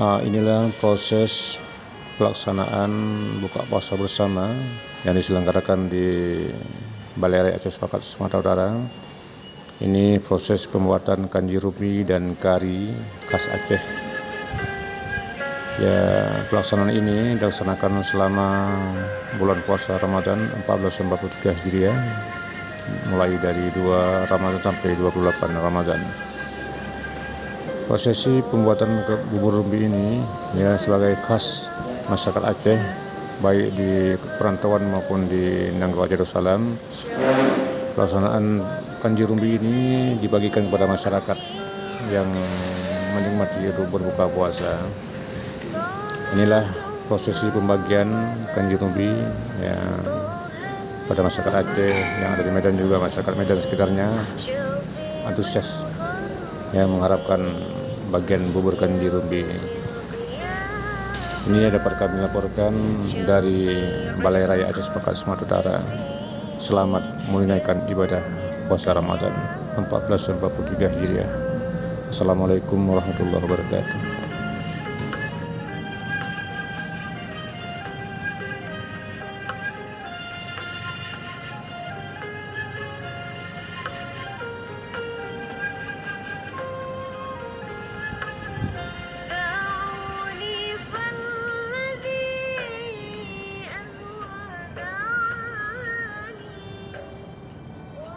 Inilah proses pelaksanaan buka puasa bersama yang diselenggarakan di Balai Raya Aceh Sepakat Sumatera Utara. Ini proses pembuatan kanji rubi dan kari khas Aceh. Ya, pelaksanaan ini dilaksanakan selama bulan puasa Ramadan 1443 Hijriah, mulai dari 2 Ramadan sampai 28 Ramadan. Prosesi pembuatan bubur rumbi ini ya sebagai khas masyarakat Aceh, baik di perantauan maupun di Nanggala Darussalam. Pelaksanaan kanji rumbi ini dibagikan kepada masyarakat yang menikmati berbuka puasa. Inilah prosesi pembagian kanji rumbi ya pada masyarakat Aceh yang ada di Medan, juga masyarakat Medan sekitarnya antusias ya mengharapkan bagian bubur kanji rumbi. Ini dapat kami laporkan dari Balai Raya Aceh Sepakat Sumatera Utara. Selamat menunaikan ibadah puasa Ramadan 1443 Hijriah. Assalamualaikum warahmatullahi wabarakatuh.